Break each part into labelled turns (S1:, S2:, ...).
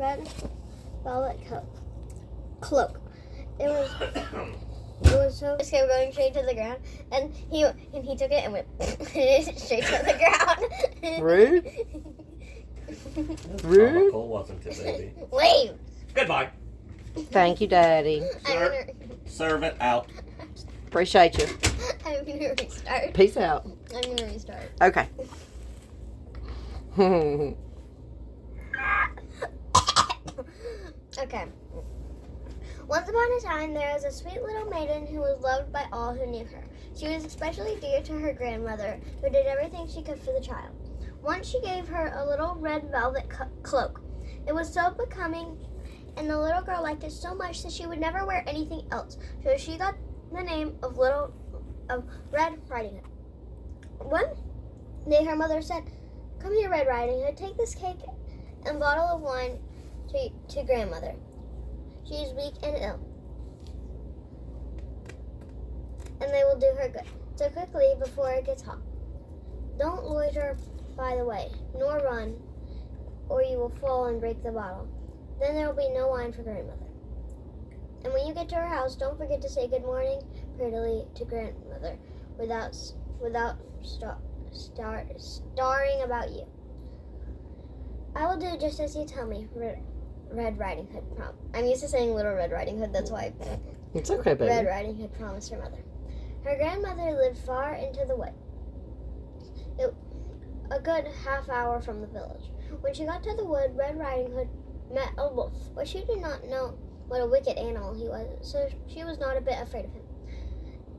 S1: red velvet cloak. It was so scared going straight to the ground, and he took it and went straight to the ground.
S2: Rude. Rude.
S3: Cool, wasn't it, baby?
S1: Leave.
S3: Goodbye.
S2: Thank you, Daddy.
S3: Serve it out.
S2: Appreciate you.
S1: I'm gonna restart.
S2: Peace out.
S1: I'm gonna restart.
S2: Okay.
S1: Okay. Once upon a time, there was a sweet little maiden who was loved by all who knew her. She was especially dear to her grandmother, who did everything she could for the child. Once she gave her a little red velvet cloak. It was so becoming, and the little girl liked it so much that she would never wear anything else. So she got the name of Red Riding Hood. One day, her mother said, "Come here, Red Riding Hood. Take this cake and bottle of wine to grandmother. She is weak and ill, and they will do her good. So quickly before it gets hot. Don't loiter by the way, nor run, or you will fall and break the bottle. Then there will be no wine for grandmother. And when you get to her house, don't forget to say good morning prettily to grandmother without starring about you. I will do just as you tell me, Red Riding Hood promised." I'm used to saying Little Red Riding Hood, that's why
S2: It's okay, baby.
S1: Red Riding Hood promised her mother. Her grandmother lived far into the wood, a good half hour from the village. When she got to the wood, Red Riding Hood met a wolf, but she did not know what a wicked animal he was, so she was not a bit afraid of him.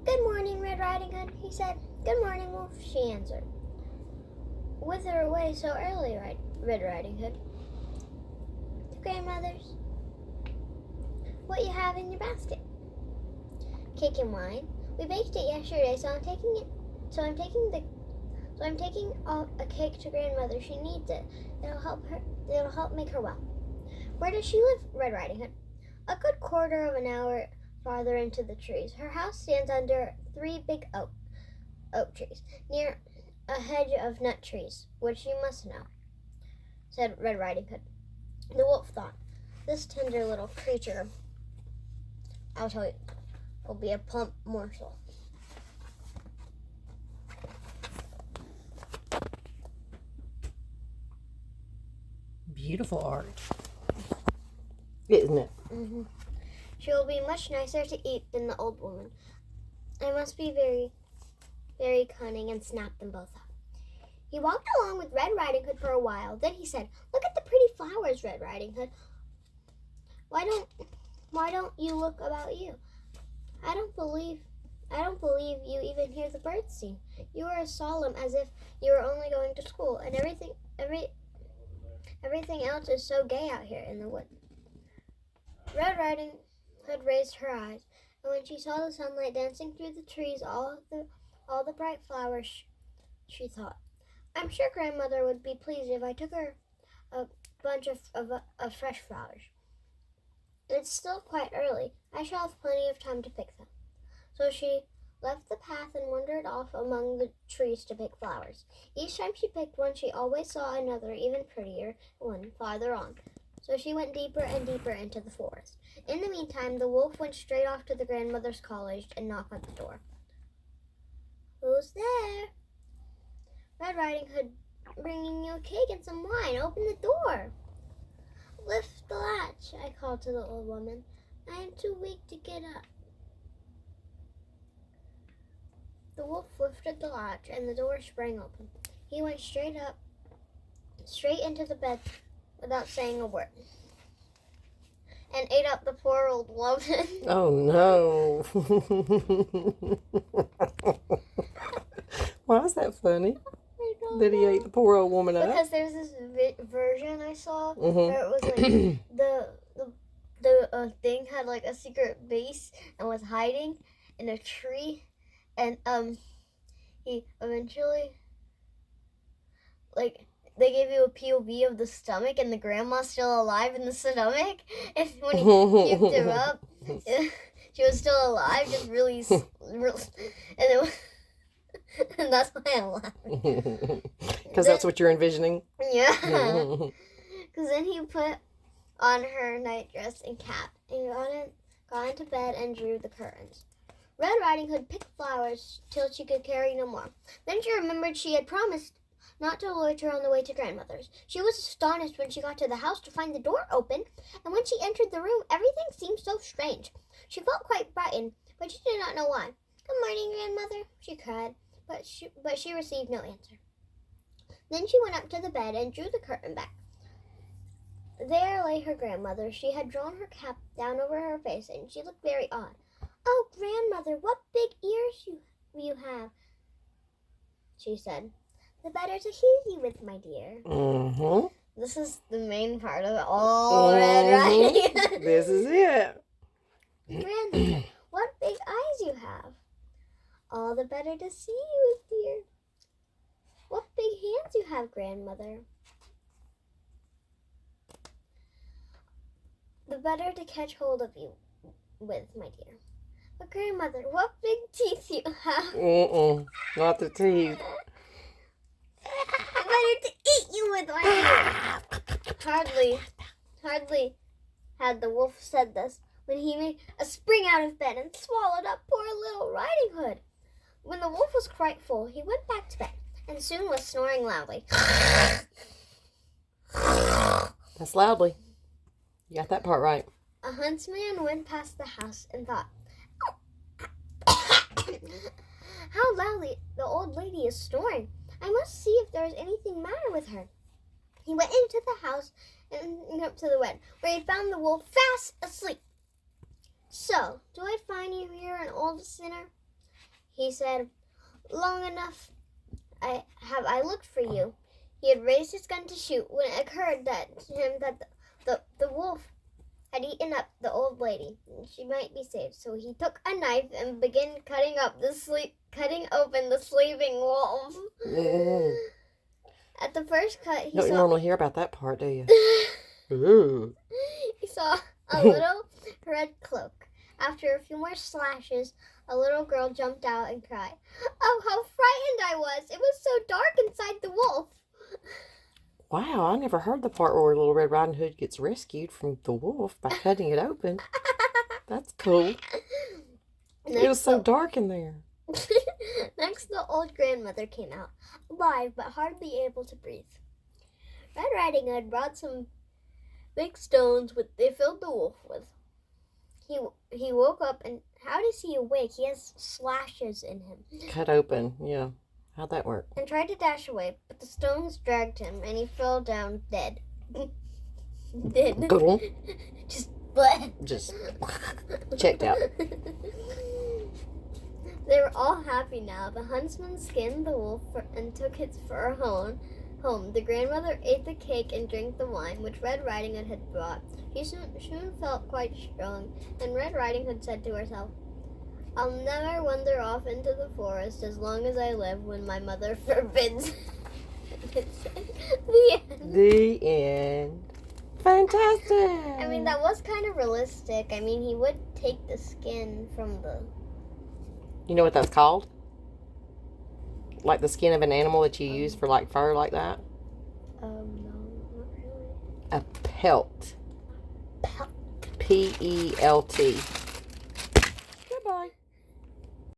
S1: "Good morning, Red Riding Hood," he said. "Good morning, Wolf," she answered. "Whither away so early, Red Riding Hood?" "To grandmother's." "What you have in your basket?" "Cake and wine. We baked it yesterday, so I'm taking a cake to grandmother. She needs it. It'll help make her well." "Where does she live, Red Riding Hood?" "A good quarter of an hour farther into the trees. Her house stands under 3 big oak trees, near a hedge of nut trees, which you must know," said Red Riding Hood. The wolf thought, "This tender little creature, I'll tell you, will be a plump morsel."
S2: Beautiful art. Isn't it?
S1: Mm-hmm. "She will be much nicer to eat than the old woman. I must be very, very cunning and snap them both up." He walked along with Red Riding Hood for a while. Then he said, "Look at the pretty flowers, Red Riding Hood. Why don't you look about you? I don't believe you even hear the birds sing. You are as solemn as if you were only going to school, and everything else is so gay out here in the wood." Red Riding Hood raised her eyes, and when she saw the sunlight dancing through the trees, all the bright flowers, she thought, "I'm sure grandmother would be pleased if I took her a bunch of fresh flowers. It's still quite early. I shall have plenty of time to pick them." So she left the path and wandered off among the trees to pick flowers. Each time she picked one, she always saw another, even prettier one farther on. So she went deeper and deeper into the forest. In the meantime, the wolf went straight off to the grandmother's college and knocked at the door. "Who's there?" "Red Riding Hood, bringing you a cake and some wine. Open the door." "Lift the latch," I called to the old woman. "I am too weak to get up." The wolf lifted the latch, and the door sprang open. He went straight into the bed without saying a word, and ate up the poor old woman.
S2: Oh, no. Why is that funny? That he ate the poor old woman up?
S1: Because there's this version I saw where it was like the thing had like a secret base and was hiding in a tree, and he eventually, like, they gave you a POV of the stomach, and the grandma's still alive in the stomach, and when he puked her up, she was still alive, just really and that's why I'm laughing.
S2: Because that's what you're envisioning?
S1: Yeah. Because then he put on her nightdress and cap and got into bed and drew the curtains. Red Riding Hood picked flowers till she could carry no more. Then she remembered she had promised not to loiter on the way to grandmother's. She was astonished when she got to the house to find the door open, and when she entered the room, everything seemed so strange. She felt quite frightened, but she did not know why. "Good morning, grandmother," she cried, but she received no answer. Then she went up to the bed and drew the curtain back. There lay her grandmother. She had drawn her cap down over her face, and she looked very odd. "Oh, grandmother, what big ears you have," she said. "The better to hear you with, my dear."
S2: Mm-hmm.
S1: This is the main part of all Red Riding Hood.
S2: This is it.
S1: "Grandmother, what big eyes you have." "All the better to see you with, dear." "What big hands you have, grandmother." "The better to catch hold of you with, my dear." "But grandmother, what big teeth you have."
S2: Not the teeth.
S1: "The better to eat you with, my dear." Hardly had the wolf said this when he made a spring out of bed and swallowed up poor little Riding Hood. When the wolf was quite full, he went back to bed and soon was snoring loudly.
S2: That's loudly. You got that part right.
S1: A huntsman went past the house and thought, "How loudly the old lady is snoring. I must see if there is anything matter with her." He went into the house and up to the bed, where he found the wolf fast asleep. "So, do I find you here, an old sinner?" he said. "Long enough I looked for you." He had raised his gun to shoot when it occurred to him that the wolf had eaten up the old lady, and she might be saved. So he took a knife and began cutting open the sleeping wolf. At the first cut,
S2: You don't normally hear about that part, do you? Ooh.
S1: he saw a little red cloak. After a few more slashes, a little girl jumped out and cried, "Oh, how frightened I was! It was so dark inside the wolf."
S2: Wow, I never heard the part where Little Red Riding Hood gets rescued from the wolf by cutting it open. That's cool. It was so dark in there.
S1: Next, the old grandmother came out, alive but hardly able to breathe. Red Riding Hood brought some big stones they filled the wolf with. He woke up, and how does he awake? He has slashes in him.
S2: Cut open, yeah. How'd that work?
S1: And tried to dash away, but the stones dragged him, and he fell down dead. Dead.
S2: Cool.
S1: Just
S2: checked out.
S1: They were all happy now. The huntsman skinned the wolf and took its fur home. The grandmother ate the cake and drank the wine, which Red Riding Hood had brought. She soon felt quite strong, and Red Riding Hood said to herself, "I'll never wander off into the forest as long as I live, when my mother forbids." The end.
S2: The end. Fantastic.
S1: I mean, that was kind of realistic. I mean, he would take the skin from the...
S2: You know what that's called? Like the skin of an animal that you use for like fur like that?
S1: No, not really.
S2: A pelt.
S1: Pelt.
S2: P-E-L-T.